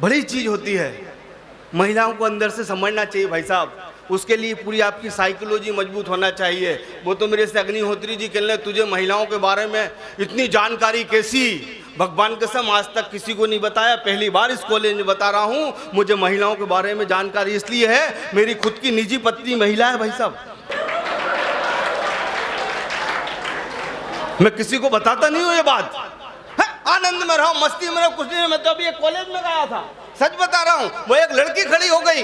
बड़ी चीज़ होती है। महिलाओं को अंदर से समझना चाहिए भाई साहब, उसके लिए पूरी आपकी साइकोलॉजी मजबूत होना चाहिए। वो तो मेरे से अग्निहोत्री जी कहने तुझे महिलाओं के बारे में इतनी जानकारी कैसी? भगवान कसम आज तक किसी को नहीं बताया, पहली बार इस कॉलेज में बता रहा हूँ। मुझे महिलाओं के बारे में जानकारी इसलिए है, मेरी खुद की निजी पत्नी महिला है भाई साहब। मैं किसी को बताता नहीं हूँ ये बात। आनंद में रहो, मस्ती में रहो, कुछ नहीं। मैं तो अभी एक कॉलेज में गया था, सच बता रहा हूँ। वो एक लड़की खड़ी हो गई,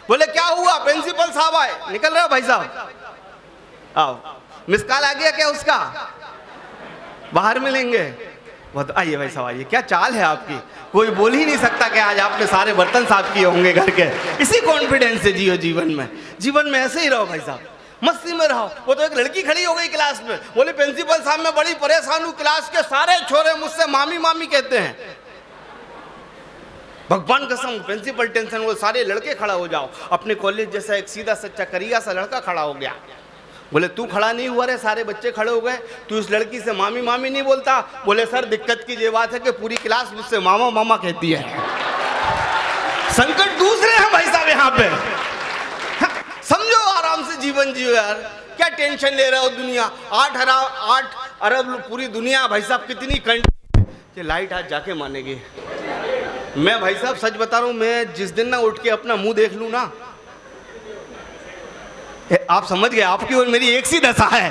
बोले क्या हुआ? प्रिंसिपल साहब आए। निकल रहे हो भाई साहब? आओ, मिस कॉल आ गया क्या उसका? बाहर मिलेंगे। बहुत आइए भाई साहब आइए। क्या चाल है आपकी, कोई बोल ही नहीं सकता कि आज आपने सारे बर्तन साफ किए होंगे घर के। इसी कॉन्फिडेंस से जियो जीवन में। जीवन में ऐसे ही रहो भाई साहब, मस्ती में रहो। वो तो एक लड़की खड़ी हो गई क्लास में, बोले प्रिंसिपल साहब मैं बड़ी परेशान हूँ, क्लास के सारे छोरे मुझसे मामी मामी कहते हैं। भगवान कसम प्रिंसिपल टेंशन, वो सारे लड़के खड़ा हो जाओ। अपने कॉलेज जैसा एक सीधा सच्चा करिया सा लड़का खड़ा हो गया। बोले तू खड़ा नहीं हुआ रे, सारे बच्चे खड़े हो गए, तू इस लड़की से मामी मामी नहीं बोलता? बोले सर दिक्कत की ये बात है कि पूरी क्लास मुझसे मामा मामा कहती है। संकट दूसरे हैं भाई साहब यहाँ पे। समझो, आराम से जीवन जियो यार, क्या टेंशन ले रहे हो? दुनिया 8 अरब पूरी दुनिया भाई साहब, कितनी कंट्री। लाइट आज जाके मानेगी। मैं भाई साहब सच बता रहा हूँ, मैं जिस दिन ना उठ के अपना मुंह देख लूँ ना, आप समझ गए, आपकी और मेरी एक सी दशा है।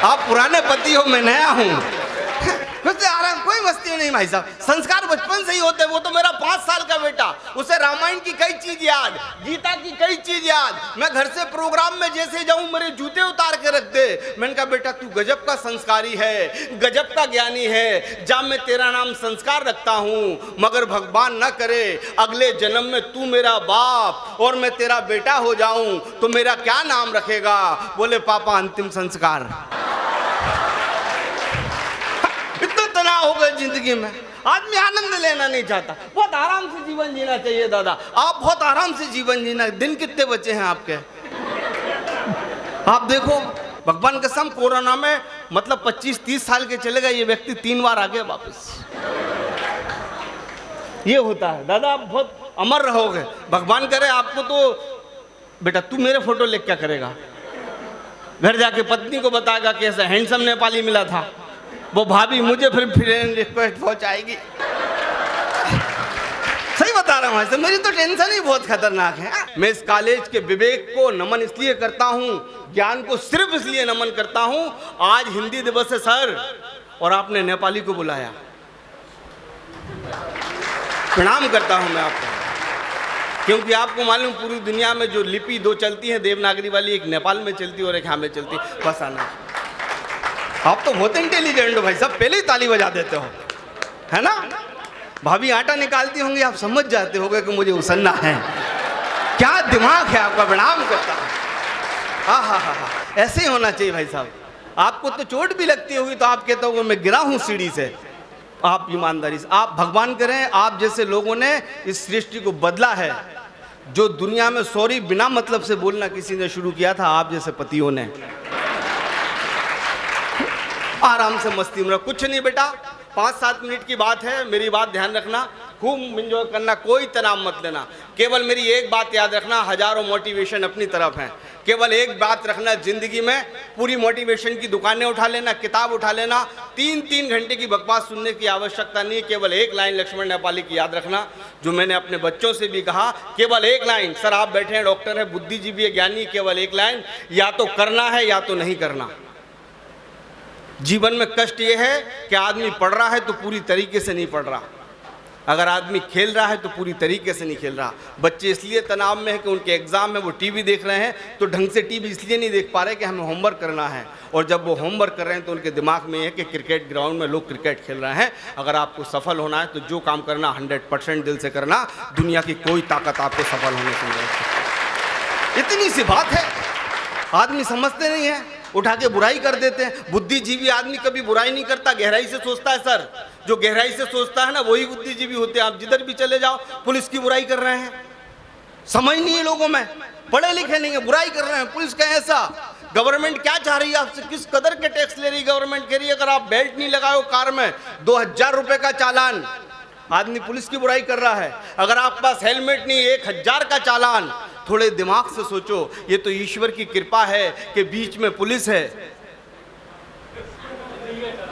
आप पुराने पति हो, मैं नया हूँ। आराम, कोई मस्ती नहीं भाई साहब। संस्कार बचपन से ही होते। वो तो मेरा 5 साल का बेटा, उसे रामायण की कई चीज याद, गीता की कई चीज याद। मैं घर से प्रोग्राम में जैसे जाऊं मेरे जूते उतार के रख दे। मैंने कहा बेटा तू गजब का संस्कारी है, गजब का ज्ञानी है। जब मैं तेरा नाम संस्कार रखता हूं, मगर भगवान न करे अगले जन्म में तू मेरा बाप और मैं तेरा बेटा हो जाऊं तो मेरा क्या नाम रखेगा? बोले पापा अंतिम संस्कार। हो गए जिंदगी में, आदमी आनंद लेना नहीं चाहता। बहुत आराम से जीवन जीना चाहिए दादा। आप बहुत आराम से जीवन जीना। दिन कितने बचे हैं आपके? आप देखो, भगवान कसम कोरोना में मतलब 25-30 साल के चले गए ये व्यक्ति 3 बार आ गए वापस। ये होता है दादा, आप बहुत अमर रहोगे। भगवान करे आपको तो बेटा तू मेरे फोटो लेके क्या करेगा? घर जाके पत्नी को बताएगा कैसे हैंडसम नेपाली मिला था, वो भाभी मुझे फिर रिक्वेस्ट पहुंचाएगी। सही बता रहा हूँ ऐसे, मेरी तो टेंशन ही बहुत खतरनाक है। मैं इस कॉलेज के विवेक को नमन इसलिए करता हूँ, ज्ञान को सिर्फ इसलिए नमन करता हूँ। आज हिंदी दिवस है सर, और आपने नेपाली को बुलाया, प्रणाम करता हूँ मैं आपको। क्योंकि आपको मालूम पूरी दुनिया में जो लिपि 2 चलती है देवनागरी वाली, एक नेपाल में चलती है और एक यहाँ में चलती है। बस आना, आप तो बहुत इंटेलिजेंट हो भाई साहब, पहले ही ताली बजा देते हो, है ना? भाभी आटा निकालती होंगी, आप समझ जाते होगे कि मुझे उसन्ना है। क्या दिमाग है आपका, प्रणाम करता हूँ। हाँ, ऐसे ही होना चाहिए भाई साहब। आपको तो चोट भी लगती होगी तो आप कहते हो मैं गिरा हूँ सीढ़ी से। आप ईमानदारी से, आप भगवान करें आप जैसे लोगों ने इस सृष्टि को बदला है। जो दुनिया में सॉरी बिना मतलब से बोलना किसी ने शुरू किया था, आप जैसे पतियों ने। आराम से मस्ती में, कुछ नहीं बेटा, 5-7 मिनट की बात है। मेरी बात ध्यान रखना, खूब एंजॉय करना, कोई तनाव मत लेना। केवल मेरी एक बात याद रखना, हजारों मोटिवेशन अपनी तरफ हैं। केवल एक बात रखना, जिंदगी में पूरी मोटिवेशन की दुकानें उठा लेना, किताब उठा लेना, 3-3 घंटे की बकवास सुनने की आवश्यकता नहीं। केवल एक लाइन लक्ष्मण नेपाली की याद रखना, जो मैंने अपने बच्चों से भी कहा। केवल एक लाइन, सर आप बैठे हैं, डॉक्टर है, बुद्धिजीवी है, ज्ञानी, केवल एक लाइन, या तो करना है या तो नहीं करना। जीवन में कष्ट ये है कि आदमी पढ़ रहा है तो पूरी तरीके से नहीं पढ़ रहा, अगर आदमी खेल रहा है तो पूरी तरीके से नहीं खेल रहा। बच्चे इसलिए तनाव में है कि उनके एग्जाम में वो टीवी देख रहे हैं, तो ढंग से टीवी इसलिए नहीं देख पा रहे कि हमें होमवर्क करना है, और जब वो होमवर्क कर रहे हैं तो उनके दिमाग में है कि क्रिकेट ग्राउंड में लोग क्रिकेट खेल रहे हैं। अगर आपको सफल होना है तो जो काम करना 100% दिल से करना, दुनिया की कोई ताकत आपको सफल होने से नहीं रोक सकती। इतनी सी बात है, आदमी समझते नहीं है, उठा के बुराई कर देते हैं। बुद्धिजीवी आदमी कभी बुराई नहीं करता, गहराई से सोचता है सर। जो गहराई से सोचता है ना वही बुद्धिजीवी होते हैं। आप जिधर भी चले जाओ पुलिस की बुराई कर रहे हैं, समझ नहीं है लोगों में, पढ़े लिखे नहीं है, बुराई कर रहे हैं। पुलिस का ऐसा, गवर्नमेंट क्या चाह रही है आपसे, किस कदर के टैक्स ले रही है गवर्नमेंट? कह रही है अगर आप बेल्ट नहीं लगाओ कार में 2000 रुपए का चालान। आदमी पुलिस की बुराई कर रहा है। अगर आपके पास हेलमेट नहीं, 1000 का चालान, थोड़े दिमाग से सोचो, ये तो ईश्वर की कृपा है कि बीच में पुलिस है।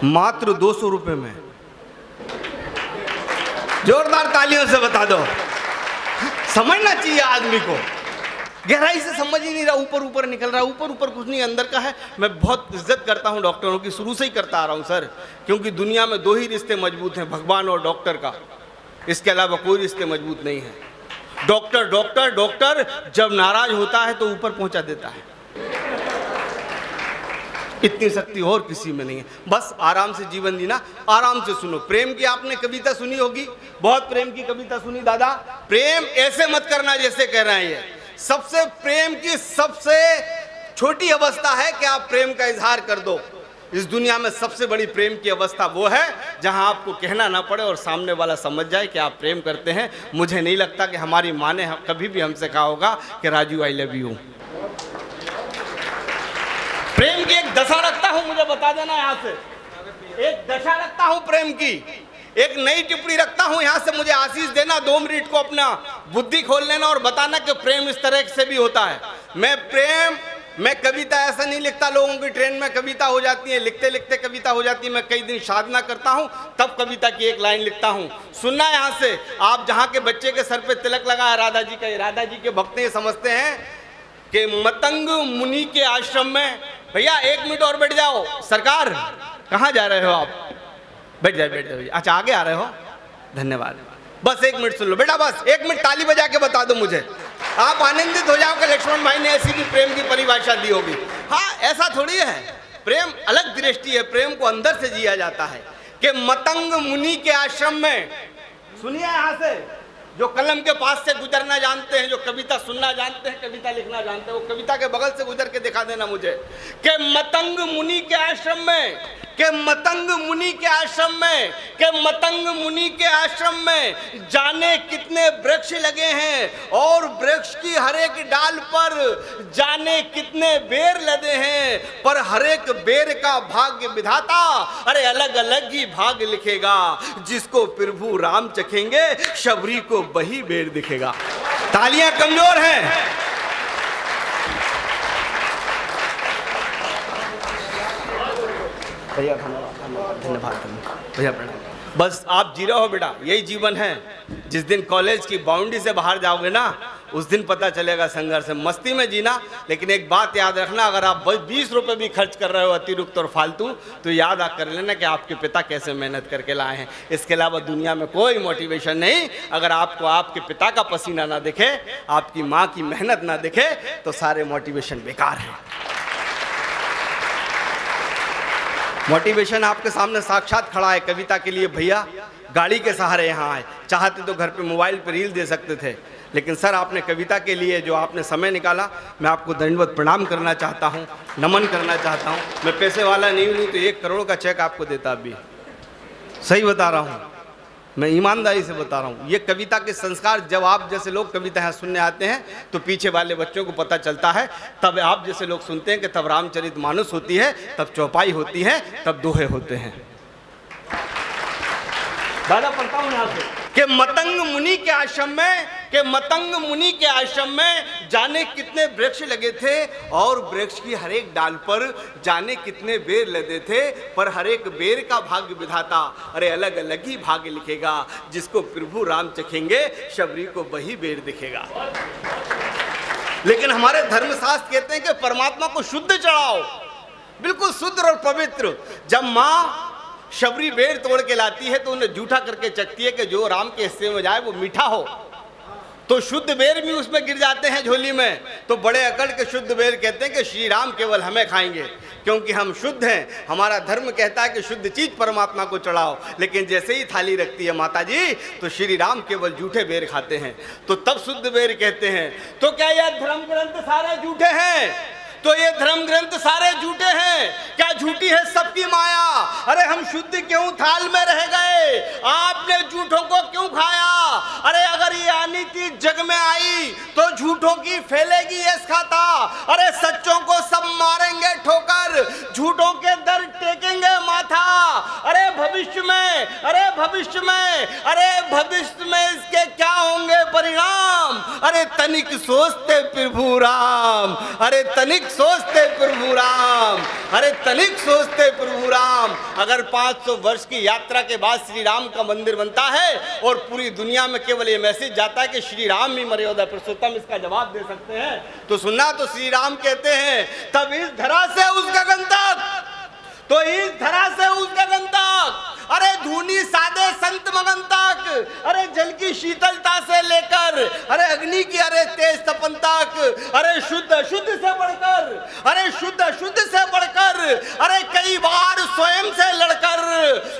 मात्र 200 रुपए में, जोरदार तालियों से बता दो। समझना चाहिए आदमी को, गहराई से समझ ही नहीं रहा, ऊपर ऊपर निकल रहा है। ऊपर ऊपर कुछ नहीं, अंदर का है। मैं बहुत इज्जत करता हूं डॉक्टरों की, शुरू से ही करता आ रहा हूं सर, क्योंकि दुनिया में 2 ही रिश्ते मजबूत हैं, भगवान और डॉक्टर का। इसके अलावा कोई रिश्ते मजबूत नहीं है। डॉक्टर डॉक्टर डॉक्टर जब नाराज होता है तो ऊपर पहुंचा देता है। इतनी शक्ति और किसी में नहीं है। बस आराम से जीवन जीना, आराम से सुनो। प्रेम की आपने कविता सुनी होगी, बहुत प्रेम की कविता सुनी दादा। प्रेम ऐसे मत करना जैसे कह रहे हैं ये। सबसे प्रेम की सबसे छोटी अवस्था है कि आप प्रेम का इजहार कर दो। इस दुनिया में सबसे बड़ी प्रेम की अवस्था वो है जहां आपको कहना ना पड़े और सामने वाला समझ जाए कि आप प्रेम करते हैं। मुझे नहीं लगता कि हमारी माँ ने कभी भी हमसे कहा होगा कि राजू आई लव यू। प्रेम की एक दशा रखता हूं, मुझे बता देना यहां से, एक दशा रखता हूं प्रेम की, एक नई टिप्पणी रखता हूं यहां से। मुझे आशीष देना, 2 मिनट को अपना बुद्धि खोल लेना और बताना कि प्रेम इस तरह से भी होता है। मैं कविता ऐसा नहीं लिखता, लोगों की ट्रेन में कविता हो जाती है, लिखते लिखते कविता हो जाती है। मैं कई दिन साधना करता हूं, तब कविता की एक लाइन लिखता हूं। सुनना यहां से, आप जहां के बच्चे के सर पे तिलक लगा है राधा जी का, राधा जी के भक्त ये समझते हैं कि मतंग मुनि के आश्रम में, भैया 1 मिनट और बैठ जाओ। सरकार कहाँ जा रहे हो आप? बैठ जाओ। अच्छा आगे आ रहे हो, धन्यवाद। बस 1 मिनट सुन लो बेटा, बस 1 मिनट ताली बजा के बता दो मुझे। आप आनंदित हो जाओ कि लक्ष्मण भाई ने ऐसी भी प्रेम की परिभाषा दी होगी। हाँ, ऐसा थोड़ी है, प्रेम अलग दृष्टि है, प्रेम को अंदर से जिया जाता है। कि मतंग मुनि के आश्रम में, सुनिए यहाँ से, जो कलम के पास से गुजरना जानते हैं, जो कविता सुनना जानते हैं, कविता लिखना जानते हैं, वो कविता के बगल से गुजर के दिखा देना मुझे कि मतंग मुनि के आश्रम में, के मतंग मुनि के आश्रम में, के मतंग मुनि के आश्रम में जाने कितने वृक्ष लगे हैं और वृक्ष की हर एक डाल पर जाने कितने बेर लदे हैं, पर हर एक बेर का भाग्य विधाता अरे अलग अलग ही भाग्य लिखेगा। जिसको प्रभु राम चखेंगे शबरी को वही बेर दिखेगा। तालियां कमजोर हैं। भैया धन्यवाद भैया, प्रणाम। बस आप जी रहे हो बेटा, यही जीवन है। जिस दिन कॉलेज की बाउंड्री से बाहर जाओगे ना, उस दिन पता चलेगा संघर्ष है। मस्ती में जीना, लेकिन एक बात याद रखना, अगर आप 20 रुपए भी खर्च कर रहे हो अतिरिक्त और फालतू, तो याद कर लेना कि आपके पिता कैसे मेहनत करके लाए हैं। इसके अलावा दुनिया में कोई मोटिवेशन नहीं। अगर आपको आपके पिता का पसीना ना दिखे, आपकी माँ की मेहनत ना दिखे, तो सारे मोटिवेशन बेकार हैं। मोटिवेशन आपके सामने साक्षात खड़ा है कविता के लिए। भैया गाड़ी के सहारे यहाँ आए, चाहते तो घर पे मोबाइल पे रील दे सकते थे, लेकिन सर आपने कविता के लिए जो आपने समय निकाला, मैं आपको दंडवत प्रणाम करना चाहता हूँ, नमन करना चाहता हूँ। मैं पैसे वाला नहीं हूँ, तो 1 करोड़ का चेक आपको देता अभी। सही बता रहा हूँ, मैं ईमानदारी से बता रहा हूँ। ये कविता के संस्कार, जब आप जैसे लोग कविता यहाँ सुनने आते हैं तो पीछे वाले बच्चों को पता चलता है, तब आप जैसे लोग सुनते हैं कि तब रामचरितमानस होती है, तब चौपाई होती है, तब दोहे होते हैं। दादा पढ़ता हूँ यहाँ से कि मतंग मुनि के आश्रम में, के मतंग मुनि के आश्रम में जाने कितने वृक्ष लगे थे और वृक्ष की हर एक डाल पर जाने कितने बेर लदे थे, पर हर एक बेर का भाग्य विधाता अरे अलग अलग ही भाग्य लिखेगा। जिसको प्रभु राम चखेंगे शबरी को वही बेर दिखेगा। लेकिन हमारे धर्मशास्त्र कहते हैं कि परमात्मा को शुद्ध चढ़ाओ, बिल्कुल शुद्ध और पवित्र। जब माँ शबरी बेर तोड़ के लाती है तो उन्हें जूठा करके चखती है कि जो राम के हिस्से में जाए वो मीठा हो, तो शुद्ध बेर भी उसमें गिर जाते हैं झोली में। तो बड़े अकड़ के शुद्ध बेर कहते हैं कि श्री राम केवल हमें खाएंगे, क्योंकि हम शुद्ध हैं। हमारा धर्म कहता है कि शुद्ध चीज परमात्मा को चढ़ाओ, लेकिन जैसे ही थाली रखती है माता जी, तो श्री राम केवल झूठे बेर खाते हैं, तो तब शुद्ध बेर कहते हैं। तो क्या यह धर्म ग्रंथ सारे झूठे हैं? तो ये धर्म ग्रंथ सारे झूठे हैं क्या? झूठी है सबकी माया। अरे हम शुद्ध क्यों थाल में रह गए? आपने झूठों को क्यों खाया? अरे अगर ये आनी चीज जग में आई तो झूठों की फैलेगी ये खाता। अरे सच्चों को सब मारेंगे ठोकर, झूठों के दर टेकेंगे माथा। था, अरे भविष्य में, अरे भविष्य में, अरे भविष्य में इसके क्या होंगे परिणाम। अरे तनिक सोचते प्रभु राम, अरे तनिक सोचते प्रभु राम, अरे तनिक सोचते प्रभु राम। अगर 500 वर्ष की यात्रा के बाद श्री राम का मंदिर बनता है और पूरी दुनिया में केवल ये मैसेज जाता है कि श्री राम ही मर्यादा पुरुषोत्तम, इसका जवाब दे सकते हैं तो सुनना। तो श्री राम कहते हैं तब इस धरा से उस गगन तक, तो इस धरा से उस गगन तक, अरे धूनी सादे संत मगन तक, अरे जल की शीतलता से लेकर, अरे अग्नि की अरे तेज तपन तक, अरे शुद्ध शुद्ध से बढ़कर, अरे शुद्ध शुद्ध से बढ़कर, अरे कई बार स्वयं से लड़कर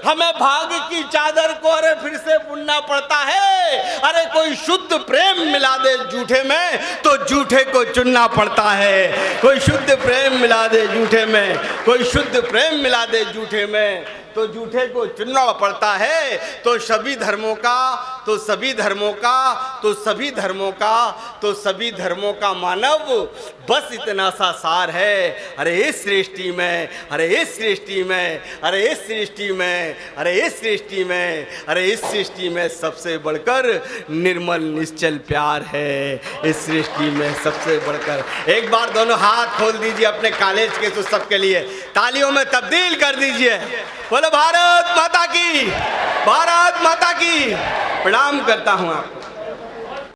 हमें भाग्य की चादर को अरे फिर से बुनना पड़ता है। अरे कोई शुद्ध प्रेम मिला दे झूठे में तो झूठे को चुनना पड़ता है। कोई शुद्ध प्रेम मिला दे झूठे में, कोई शुद्ध प्रेम मिला दे झूठे में तो झूठे को चुनना पड़ता है। तो सभी धर्मों का, तो सभी धर्मों का, तो सभी धर्मों का, तो सभी धर्मों का मानव बस इतना सा सार है। अरे इस सृष्टि में, अरे इस सृष्टि में, अरे इस सृष्टि में, अरे इस सृष्टि में, अरे इस सृष्टि में सबसे बढ़कर निर्मल निश्चल प्यार है। इस सृष्टि में सबसे बढ़कर। एक बार दोनों हाथ खोल दीजिए अपने कॉलेज के उत्सव के लिए, तालियों में तब्दील कर दीजिए। बोलो भारत माता की, भारत माता की। प्रणाम करता हूं आपको।